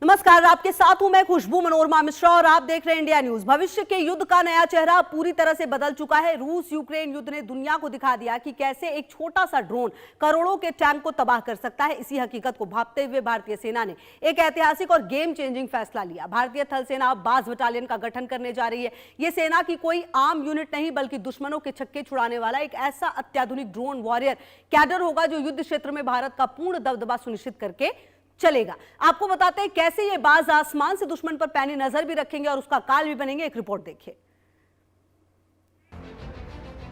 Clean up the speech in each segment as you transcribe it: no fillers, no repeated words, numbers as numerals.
नमस्कार, आपके साथ हूं मैं खुशबू मनोरमा मिश्रा और आप देख रहे हैं इंडिया न्यूज। भविष्य के युद्ध का नया चेहरा पूरी तरह से बदल चुका है। रूस यूक्रेन युद्ध ने दुनिया को दिखा दिया कि कैसे एक छोटा सा ड्रोन करोड़ों के टैंक को तबाह कर सकता है। इसी हकीकत को भांपते हुए भारतीय सेना ने एक ऐतिहासिक और गेम चेंजिंग फैसला लिया। भारतीय थल सेना अब बाज बटालियन का गठन करने जा रही है। ये सेना की कोई आम यूनिट नहीं बल्कि दुश्मनों के छक्के छुड़ाने वाला एक ऐसा अत्याधुनिक ड्रोन वॉरियर कैडर होगा जो युद्ध क्षेत्र में भारत का पूर्ण दबदबा सुनिश्चित करके चलेगा। आपको बताते हैं कैसे ये बाज आसमान से दुश्मन पर पैनी नजर भी रखेंगे और उसका काल भी बनेंगे। एक रिपोर्ट देखिए।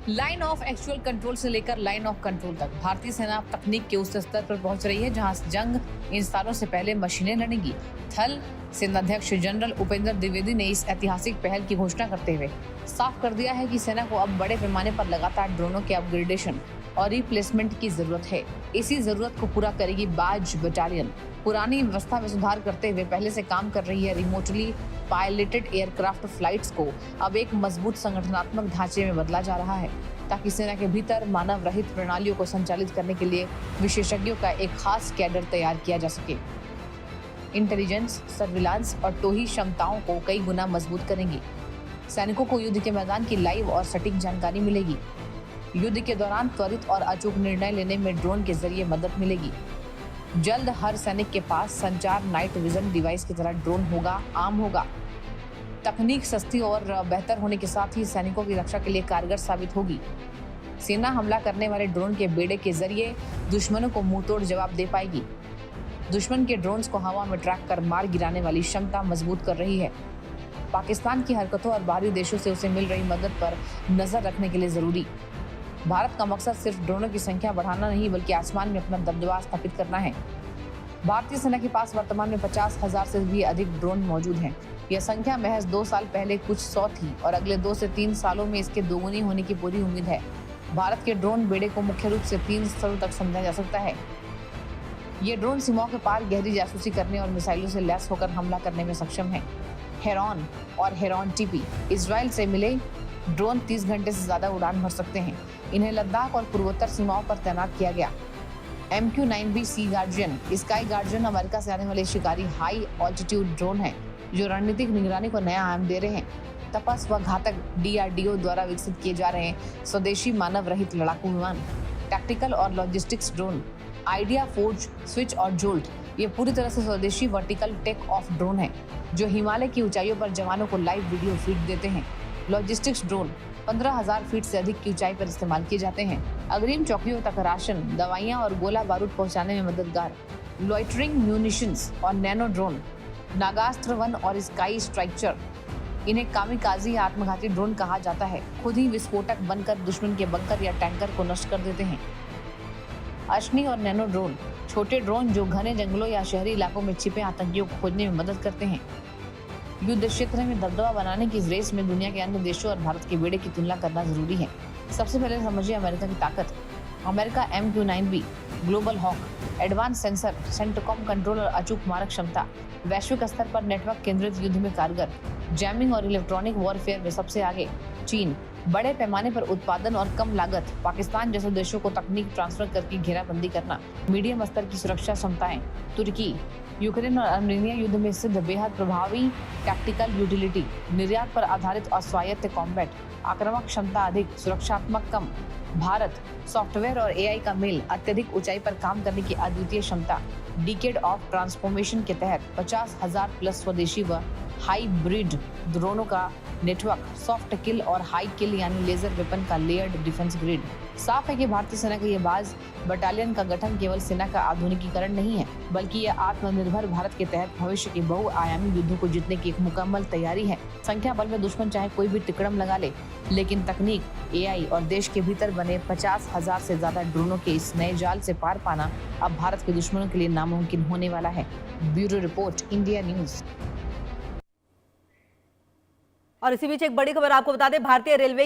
लाइन ऑफ एक्चुअल कंट्रोल से लेकर लाइन ऑफ कंट्रोल तक भारतीय सेना तकनीक के उस स्तर पर पहुंच रही है जहां जंग इन सालों से पहले मशीनें लड़ेंगी। थल सेनाध्यक्ष जनरल उपेंद्र द्विवेदी ने इस ऐतिहासिक पहल की घोषणा करते हुए साफ कर दिया है कि सेना को अब बड़े पैमाने पर लगातार ड्रोनों के अपग्रेडेशन और रिप्लेसमेंट की जरूरत है। इसी जरूरत को पूरा करेगी बाज बटालियन। पुरानी व्यवस्था में सुधार करते हुए पहले से काम कर रही है रिमोटली पायलटेड एयरक्राफ्ट फ्लाइट्स को अब एक मजबूत संगठनात्मक ढांचे में बदला जा रहा है ताकि सेना के भीतर मानव रहित प्रणालियों को संचालित करने के लिए विशेषज्ञों का एक खास कैडर तैयार किया जा सके। इंटेलिजेंस, सर्विलांस और टोही क्षमताओं को कई गुना मजबूत करेंगी। सैनिकों को युद्ध के मैदान की लाइव और सटीक जानकारी मिलेगी। युद्ध के दौरान त्वरित और अचूक निर्णय लेने में ड्रोन के जरिए मदद मिलेगी। जल्द हर सैनिक के पास संचार नाइट विजन डिवाइस की तरह ड्रोन होगा, आम होगा। तकनीक सस्ती और बेहतर होने के साथ ही सैनिकों की रक्षा के लिए कारगर साबित होगी। सेना हमला करने वाले ड्रोन के बेड़े के जरिए दुश्मनों को मुंहतोड़ जवाब दे पाएगी। दुश्मन के ड्रोन्स को हवा में ट्रैक कर मार गिराने वाली क्षमता मजबूत कर रही है। पाकिस्तान की हरकतों और बाहरी देशों से उसे मिल रही मदद पर नजर रखने के लिए जरूरी। भारत का मकसद सिर्फ ड्रोनों की संख्या बढ़ाना नहीं बल्कि आसमान में अपना दबदबा स्थापित करना है। भारतीय सेना के पास वर्तमान में 50,000 से भी अधिक ड्रोन मौजूद हैं। यह संख्या महज 2 साल पहले कुछ 100 थी और अगले 2 से 3 सालों में इसके दोगुनी होने की पूरी उम्मीद है। भारत के ड्रोन बेड़े को मुख्य रूप से 3 स्तरों तक समझा जा सकता है। ये ड्रोन सीमाओं के पार गहरी जासूसी करने और मिसाइलों से लैस होकर हमला करने में सक्षम है। हेरॉन और हेरॉन टीपी इजराइल से मिले ड्रोन 30 घंटे से ज्यादा उड़ान भर सकते हैं। इन्हें लद्दाख और पूर्वोत्तर सीमाओं पर तैनात किया गया। MQ-9B सी गार्जियन, स्काई गार्जियन अमेरिका से आने वाले शिकारी हाई ऑल्टीट्यूड ड्रोन है जो रणनीतिक निगरानी को नया आयाम दे रहे हैं। तपस व घातक DRDO द्वारा विकसित किए जा रहे हैं स्वदेशी मानव रहित लड़ाकू विमान। टैक्टिकल और logistics drone idea, forge, switch और जोल्ट ये पूरी तरह से स्वदेशी वर्टिकल टेक ऑफ ड्रोन है जो हिमालय की ऊंचाइयों पर जवानों को लाइव वीडियो फीड देते हैं। लॉजिस्टिक्स ड्रोन 15,000 फीट से अधिक की ऊंचाई पर इस्तेमाल किए जाते हैं। अग्रिम चौकियों तक राशन, दवाइयां और गोला बारूद पहुंचाने में मददगार। लॉइटरिंग म्यूनिशंस और नैनो ड्रोन, नागास्त्र 1 और स्काई स्ट्राइकर, इन्हें कामिकाजी या आत्मघाती ड्रोन कहा जाता है। खुद ही विस्फोटक बनकर दुश्मन के बंकर या टैंकर को नष्ट कर देते हैं। अश्नि और नैनो ड्रोन, छोटे ड्रोन जो घने जंगलों या शहरी इलाकों में छिपे आतंकियों को खोजने में मदद करते हैं। युद्ध क्षेत्र में दबदबा बनाने की इस रेस में दुनिया के अन्य देशों और भारत के बेड़े की तुलना करना जरूरी है। सबसे पहले समझिए अमेरिका की ताकत। America MQ-9B, Global Hawk, advance sensor, CENTCOM control और अचूक मारक क्षमता, वैश्विक स्तर पर नेटवर्क केंद्रित युद्ध में कारगर, जैमिंग और इलेक्ट्रॉनिक वॉरफेयर में सबसे आगे। चीन, बड़े पैमाने पर उत्पादन और कम लागत। पाकिस्तान जैसे देशों को तकनीक ट्रांसफर करके घेराबंदी करना। मीडियम स्तर की सुरक्षा क्षमताएं। तुर्की, यूक्रेन और अर्मेनिया युद्ध में सिद्ध बेहद प्रभावी टैक्टिकल यूटिलिटी। निर्यात पर आधारित और स्वायत्त कॉम्बैट। आक्रामक क्षमता अधिक, सुरक्षात्मक कम। भारत, सॉफ्टवेयर और AI का मेल, अत्यधिक ऊंचाई पर काम करने की अद्वितीय क्षमता। डिकेड ऑफ ट्रांसफॉर्मेशन के तहत 50,000 प्लस स्वदेशी व हाइब्रिड ड्रोनों का नेटवर्क। सॉफ्ट किल और हाई किल यानी लेजर वेपन का लेयर्ड डिफेंस ग्रिड। साफ है कि भारतीय सेना की यह बाज बटालियन का गठन केवल सेना का आधुनिकीकरण नहीं है बल्कि यह आत्मनिर्भर भारत के तहत भविष्य के बहुआयामी युद्धों को जीतने की एक मुकम्मल तैयारी है। संख्या बल में दुश्मन चाहे कोई भी तिकड़म लगा ले, लेकिन तकनीक, AI और देश के भीतर बने 50,000 से ज्यादा ड्रोनों के इस नए जाल से पार पाना अब भारत के दुश्मनों के लिए नामुमकिन होने वाला है। Bureau report, India news. और इसी बीच एक बड़ी खबर आपको बता दें, भारतीय रेलवे